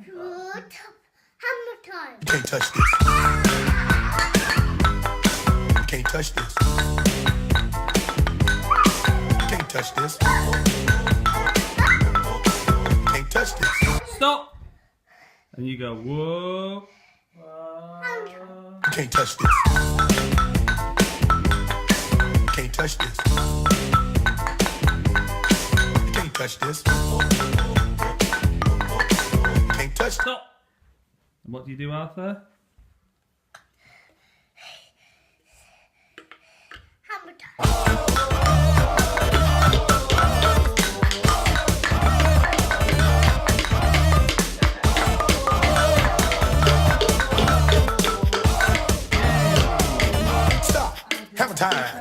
Hammer time. You can't touch this. You can't touch this. You can't touch this. You can't touch this. Stop! And you go, whoa. You can't touch this. You can't touch this. You can't touch this. You can't touch this. Stop! And what do you do, Arthur? Hammer time.